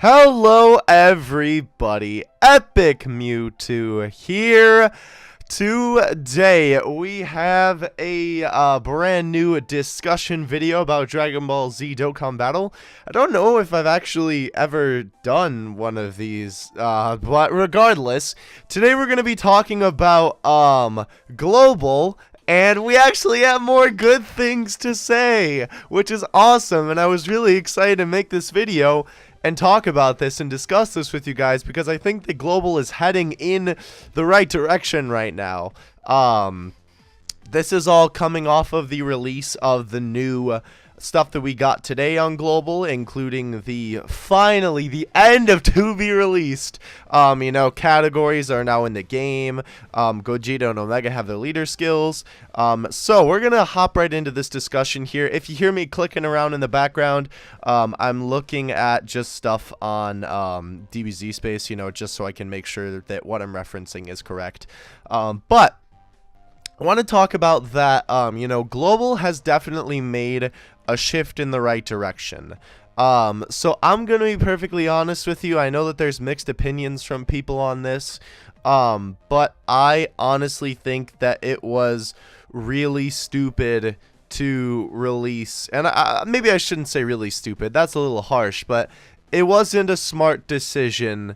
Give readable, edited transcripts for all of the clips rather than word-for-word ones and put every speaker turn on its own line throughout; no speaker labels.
Hello everybody, Epic Mewtwo here. Today we have a brand new discussion video about Dragon Ball Z Dokkan Battle. I don't know if I've actually ever done one of these, but regardless, today we're going to be talking about Global. And we actually have more good things to say, which is awesome, and I was really excited to make this video and talk about this and discuss this with you guys because I think the Global is heading in the right direction right now. This is all coming off of the release of the new stuff that we got today on Global, including finally the end of to be released. Categories are now in the game. Gogeta and Omega have their leader skills. So we're gonna hop right into this discussion here. If you hear me clicking around in the background, I'm looking at just stuff on DBZ space, just so I can make sure that what I'm referencing is correct. But I want to talk about that, Global has definitely made a shift in the right direction. So I'm going to be perfectly honest with you. I know that there's mixed opinions from people on this, but I honestly think that it was really stupid to release, and maybe I shouldn't say really stupid, that's a little harsh, but it wasn't a smart decision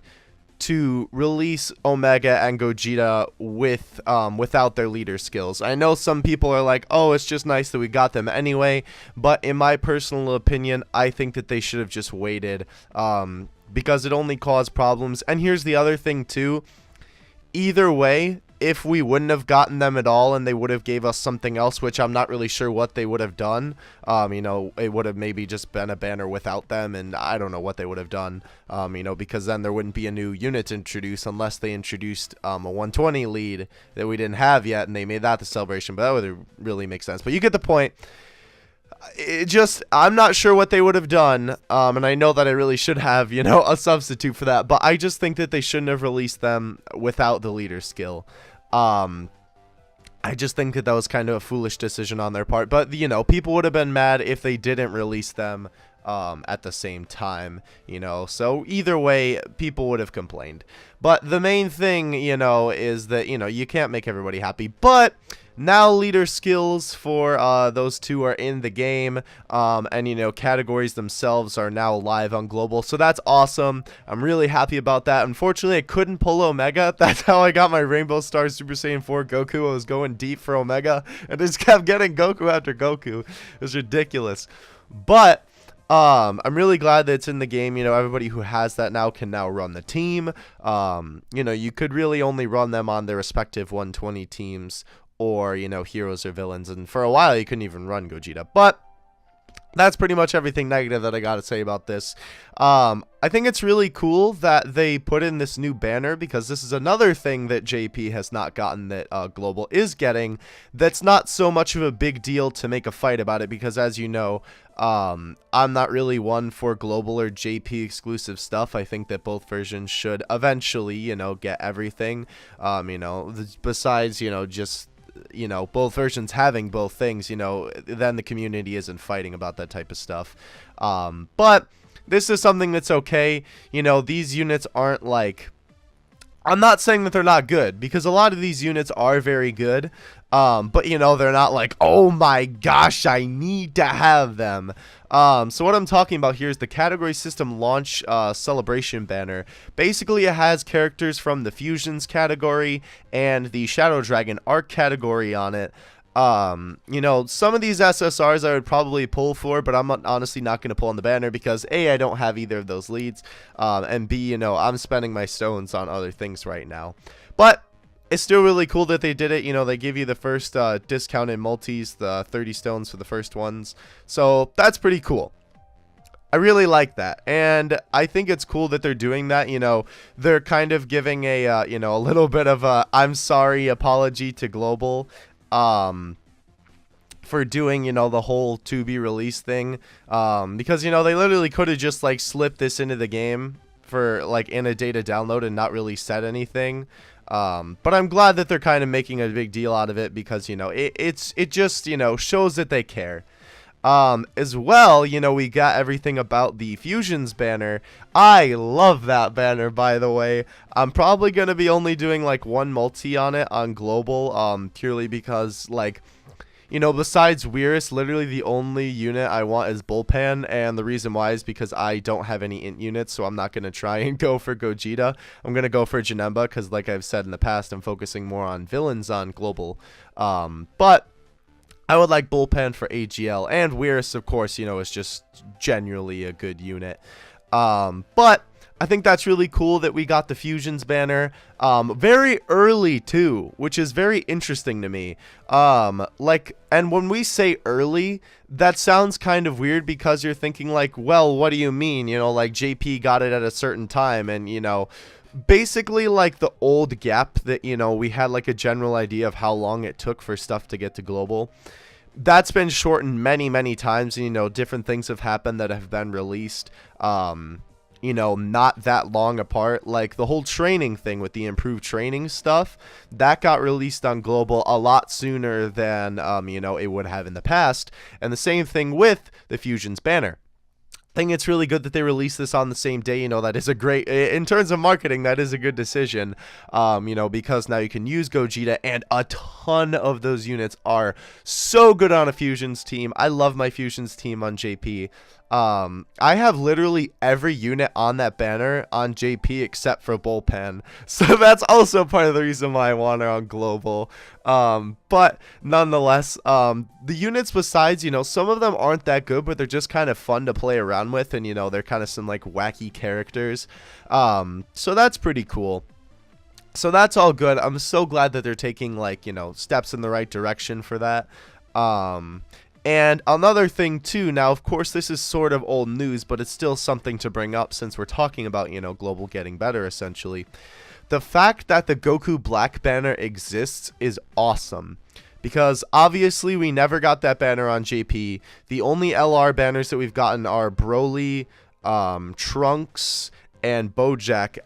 to release Omega and Gogeta with without their leader skills. I know some people are like, oh, it's just nice that we got them anyway, but in my personal opinion, I think that they should have just waited, because it only caused problems. And here's the other thing too, either way, if we wouldn't have gotten them at all and they would have gave us something else, which I'm not really sure what they would have done, it would have maybe just been a banner without them, and I don't know what they would have done, because then there wouldn't be a new unit to introduce unless they introduced a 120 lead that we didn't have yet, and they made that the celebration, but that would really make sense. But you get the point. I'm not sure what they would have done, and I know that I really should have, a substitute for that, but I just think that they shouldn't have released them without the leader skill. I just think that was kind of a foolish decision on their part, but, people would have been mad if they didn't release them at the same time, so either way, people would have complained. But the main thing, is that, you can't make everybody happy, but now leader skills for those two are in the game, and categories themselves are now live on Global, so that's awesome. I'm really happy about that. Unfortunately, I couldn't pull Omega. That's how I got my Rainbow Star Super Saiyan 4 Goku. I was going deep for Omega and just kept getting Goku after Goku. It was ridiculous, but I'm really glad that it's in the game. Everybody who has that now can now run the team. You could really only run them on their respective 120 teams, or, heroes or villains, and for a while you couldn't even run Gogeta. But that's pretty much everything negative that I gotta say about this. I think it's really cool that they put in this new banner, because this is another thing that JP has not gotten that Global is getting. That's not so much of a big deal to make a fight about it, because as you know, I'm not really one for Global or JP exclusive stuff. I think that both versions should eventually, get everything. Besides, just both versions having both things, then the community isn't fighting about that type of stuff. But this is something that's okay. These units aren't like, I'm not saying that they're not good, because a lot of these units are very good, but they're not like, oh my gosh, I need to have them. So what I'm talking about here is the category system launch celebration banner. Basically, it has characters from the Fusions category and the Shadow Dragon Arc category on it. Some of these SSRs I would probably pull for, but I'm honestly not going to pull on the banner because A, I don't have either of those leads, and B, I'm spending my stones on other things right now. But it's still really cool that they did it. They give you the first discounted multis, the 30 stones for the first ones, so that's pretty cool. I really like that, and I think it's cool that they're doing that. They're kind of giving a a little bit of a I'm sorry apology to Global, for doing, the whole to be released thing, because, they literally could have just, like, slipped this into the game for, like, in a data download and not really said anything. But I'm glad that they're kind of making a big deal out of it, because, it just, shows that they care. As well, you know, we got everything about the Fusions banner. I love that banner, by the way. I'm probably going to be only doing like one multi on it on global, purely because, like, you know, besides Weirus, literally the only unit I want is Bullpan, and the reason why is because I don't have any int units, so I'm not going to try and go for Gogeta. I'm going to go for Janemba, because like I've said in the past, I'm focusing more on villains on global. But I would like Bullpen for AGL, and Weirus, of course, you know, is just generally a good unit. But I think that's really cool that we got the Fusions banner very early too, which is very interesting to me. Like, and when we say early, that sounds kind of weird because you're thinking like, well, what do you mean? You know, like JP got it at a certain time, and you know, basically like the old gap that, you know, we had like a general idea of how long it took for stuff to get to global. That's been shortened many times, and you know, different things have happened that have been released, you know, not that long apart. Like the whole training thing with the improved training stuff, that got released on global a lot sooner than, you know, it would have in the past. And the same thing with the Fusions banner. I think it's really good that they released this on the same day. You know, that is a great, in terms of marketing, that is a good decision, you know, because now you can use Gogeta, and a ton of those units are so good on a Fusions team. I love my Fusions team on JP. I have literally every unit on that banner on JP except for Bullpen, so that's also part of the reason why I want her on global. But nonetheless, the units besides, you know, some of them aren't that good, but they're just kind of fun to play around with, and you know, they're kind of some like wacky characters. So that's pretty cool. So that's all good. I'm so glad that they're taking, like, you know, steps in the right direction for that. And another thing too, now of course this is sort of old news, but it's still something to bring up since we're talking about, you know, global getting better essentially. The fact that the Goku Black banner exists is awesome, because obviously we never got that banner on JP. The only LR banners that we've gotten are Broly, Trunks, and Bojack.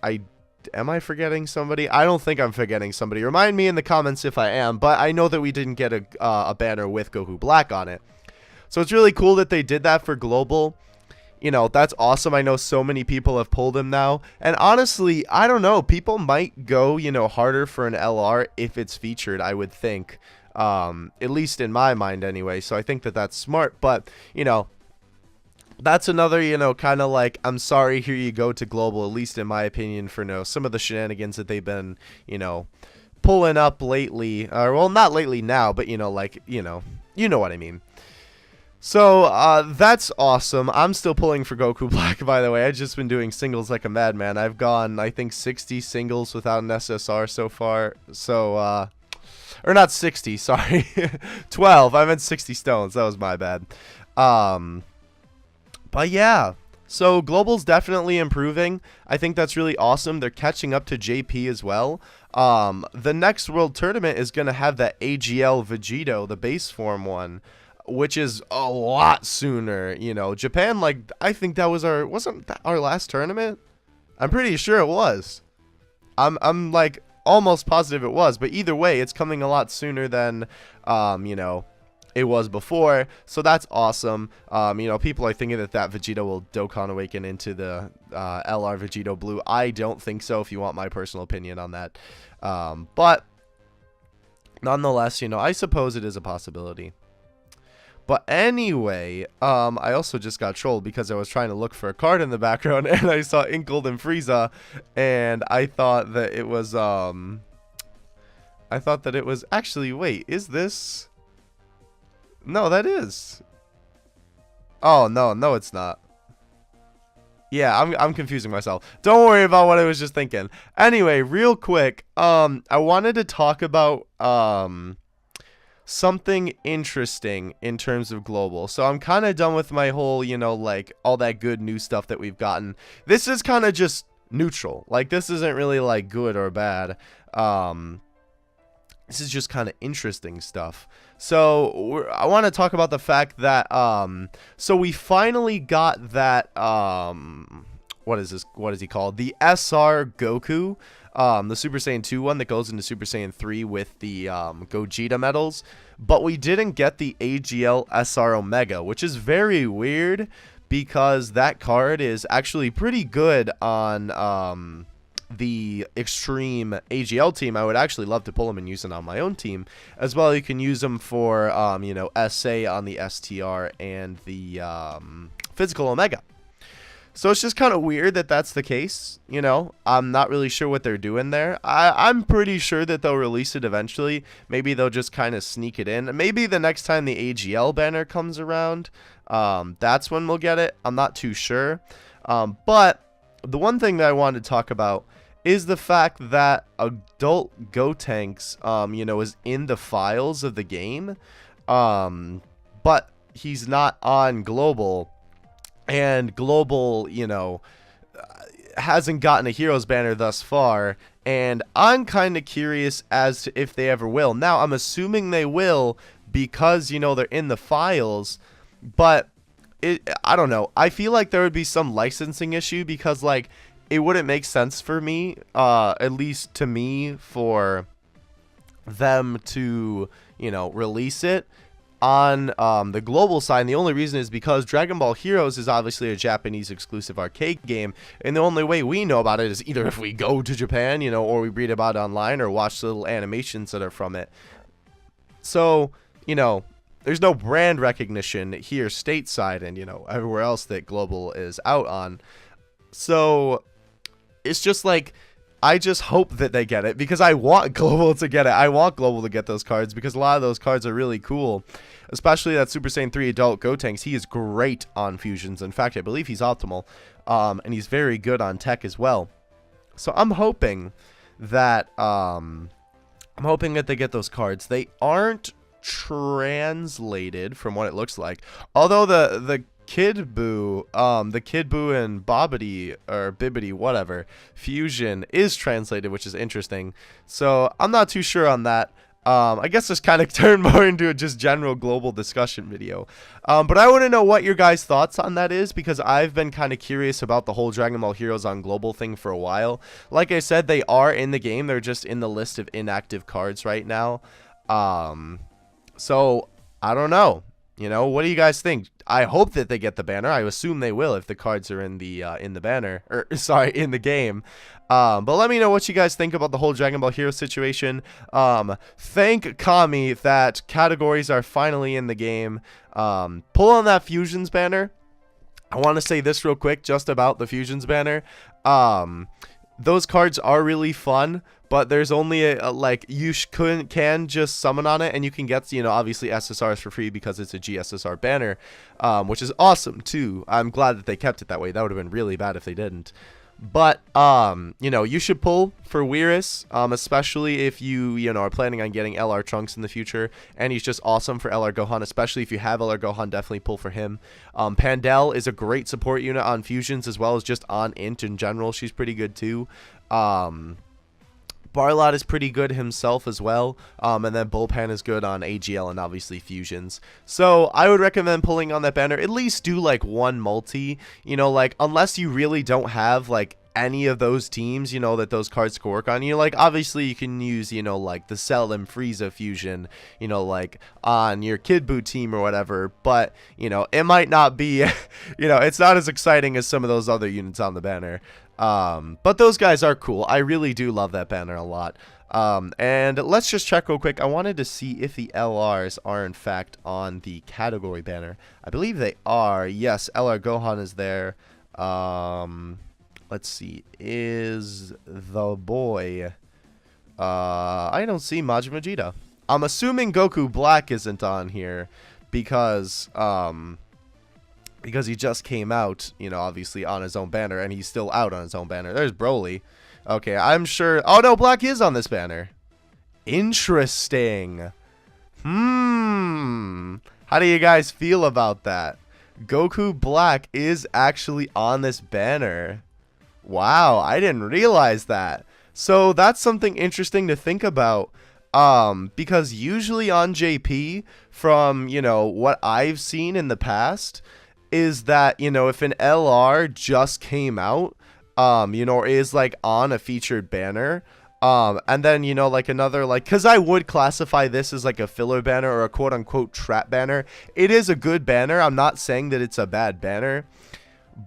Am I forgetting somebody? I don't think I'm forgetting somebody. Remind me in the comments if I am, but I know that we didn't get a banner with Goku Black on it. So it's really cool that they did that for global. You know, that's awesome. I know so many people have pulled him now. And honestly, I don't know. People might go, you know, harder for an LR if it's featured, I would think. At least in my mind anyway. So I think that that's smart. But, you know, that's another, you know, kind of like, I'm sorry, here you go to global, at least in my opinion, for, you know, some of the shenanigans that they've been, you know, pulling up lately. Or, well, not lately now, but, you know, like, you know what I mean. So, that's awesome. I'm still pulling for Goku Black, by the way. I've just been doing singles like a madman. I've gone, I think, 60 singles without an SSR so far. So, or not 60, sorry. 12. I meant 60 stones. That was my bad. But yeah, so global's definitely improving. I think that's really awesome. They're catching up to JP as well. The next world tournament is going to have that AGL Vegeta, the base form one, which is a lot sooner. You know, Japan, like, I think that was wasn't that our last tournament? I'm pretty sure it was. I'm like almost positive it was, but either way, it's coming a lot sooner than, you know, it was before, so that's awesome. You know, people are thinking that Vegeta will Dokkan Awaken into the LR Vegeta Blue. I don't think so, if you want my personal opinion on that. But nonetheless, you know, I suppose it is a possibility. But anyway, I also just got trolled because I was trying to look for a card in the background, and I saw Inkgold and Frieza, and I thought that it was, actually, wait, is this? No, that is. Oh, no, it's not. Yeah, I'm confusing myself. Don't worry about what I was just thinking. Anyway, real quick, I wanted to talk about something interesting in terms of global. So I'm kind of done with my whole, you know, like all that good new stuff that we've gotten. This is kind of just neutral. Like, this isn't really like good or bad. This is just kind of interesting stuff. So I want to talk about the fact that so we finally got that what is he called, the SR Goku. the Super Saiyan 2 one that goes into Super Saiyan 3 with the Gogeta medals, but we didn't get the AGL SR Omega, which is very weird because that card is actually pretty good on the Extreme AGL team. I would actually love to pull him and use it on my own team as well. You can use them for you know, SA on the STR and the Physical Omega. So it's just kind of weird that that's the case, you know. I'm not really sure what they're doing there. I'm pretty sure that they'll release it eventually. Maybe they'll just kind of sneak it in. Maybe the next time the AGL banner comes around, that's when we'll get it. I'm not too sure. But the one thing that I wanted to talk about is the fact that adult Gotenks, you know, is in the files of the game, but he's not on Global. And Global, you know, hasn't gotten a Heroes banner thus far. And I'm kind of curious as to if they ever will. Now, I'm assuming they will because, you know, they're in the files. But, I don't know. I feel like there would be some licensing issue because, like, it wouldn't make sense for me, at least to me, for them to, you know, release it on the global side. And the only reason is because Dragon Ball Heroes is obviously a Japanese exclusive arcade game, and the only way we know about it is either if we go to Japan, you know, or we read about it online or watch little animations that are from it. So, you know, there's no brand recognition here stateside and, you know, everywhere else that Global is out on. So it's just like, I just hope that they get it because I want Global to get it. I want Global to get those cards because a lot of those cards are really cool, especially that Super Saiyan 3 Adult Gotenks. He is great on fusions. In fact, I believe he's optimal, and he's very good on tech as well. So I'm hoping that they get those cards. They aren't translated from what it looks like, although the Kid Buu and Bobbity or Bibbity, whatever, fusion is translated, which is interesting. So I'm not too sure on that. I guess this kind of turned more into a just general global discussion video. But I want to know what your guys' thoughts on that is because I've been kind of curious about the whole Dragon Ball Heroes on Global thing for a while. Like I said, they are in the game. They're just in the list of inactive cards right now. So I don't know. You know, what do you guys think? I hope that they get the banner. I assume they will if the cards are in the banner, or sorry, in the game. But let me know what you guys think about the whole Dragon Ball Hero situation. Thank Kami that categories are finally in the game. Pull on that Fusions banner. I want to say this real quick just about the Fusions banner. Those cards are really fun, but there's only a like you can just summon on it, and you can get, you know, obviously SSRs for free because it's a GSSR banner, which is awesome too. I'm glad that they kept it that way. That would have been really bad if they didn't. But you know, you should pull for Weirus, especially if you know, are planning on getting LR Trunks in the future, and he's just awesome for LR Gohan. Especially if you have LR Gohan, definitely pull for him. Pandel is a great support unit on fusions as well as just on int in general. She's pretty good too. Barlot is pretty good himself as well, and then Bullpan is good on AGL and obviously fusions. So I would recommend pulling on that banner. At least do like one multi, you know, like unless you really don't have like any of those teams, you know, that those cards can work on. You know, like obviously you can use, you know, like the Cell and Frieza fusion, you know, like on your Kid Buu team or whatever, but you know, it might not be you know, it's not as exciting as some of those other units on the banner. But those guys are cool. I really do love that banner a lot. And let's just check real quick. I wanted to see if the LRs are in fact on the category banner. I believe they are. Yes, LR Gohan is there. Let's see. Is the boy... I don't see Majin Vegeta. I'm assuming Goku Black isn't on here because he just came out, you know, obviously on his own banner, and he's still out on his own banner. There's Broly. Okay, I'm sure... Oh, no, Black is on this banner. Interesting. How do you guys feel about that? Goku Black is actually on this banner. Wow, I didn't realize that. So that's something interesting to think about. Because usually on JP, from, you know, what I've seen in the past, is that, you know, if an LR just came out, you know, or is like on a featured banner. And then, you know, like another, like, because I would classify this as like a filler banner or a quote unquote trap banner. It is a good banner. I'm not saying that it's a bad banner,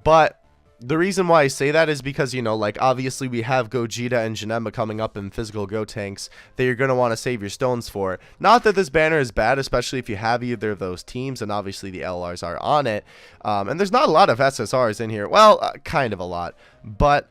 but the reason why I say that is because, you know, like, obviously we have Gogeta and Janemba coming up in physical Go tanks that you're going to want to save your stones for. Not that this banner is bad, especially if you have either of those teams, and obviously the LRs are on it. And there's not a lot of SSRs in here. Well, kind of a lot. But,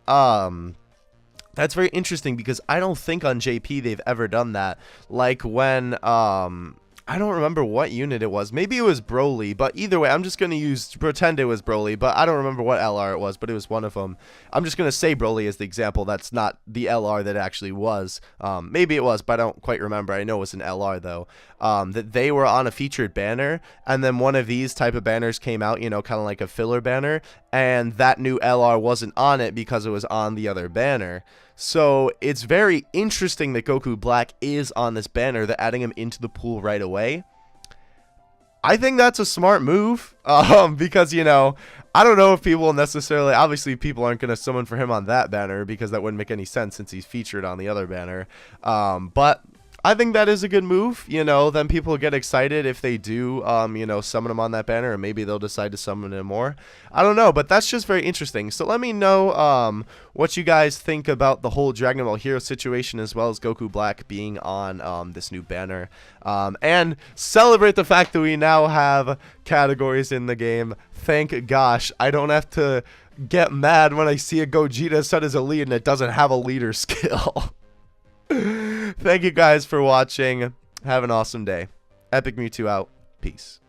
that's very interesting because I don't think on JP they've ever done that. Like when, I don't remember what unit it was. Maybe it was Broly, but either way, I'm just going to pretend it was Broly, but I don't remember what LR it was, but it was one of them. I'm just going to say Broly as the example. That's not the LR that it actually was. Maybe it was, but I don't quite remember. I know it was an LR, though. That they were on a featured banner, and then one of these type of banners came out, you know, kind of like a filler banner, and that new LR wasn't on it because it was on the other banner. So it's very interesting that Goku Black is on this banner. They're adding him into the pool right away. I think that's a smart move, because, you know, I don't know if people necessarily, obviously people aren't going to summon for him on that banner because that wouldn't make any sense since he's featured on the other banner. But I think that is a good move, you know, then people get excited if they do, you know, summon him on that banner, and maybe they'll decide to summon him more. I don't know, but that's just very interesting. So let me know, what you guys think about the whole Dragon Ball Hero situation, as well as Goku Black being on, this new banner. And celebrate the fact that we now have categories in the game. Thank gosh, I don't have to get mad when I see a Gogeta set as a lead and it doesn't have a leader skill. Thank you guys for watching. Have an awesome day. Epic Mewtwo out. Peace.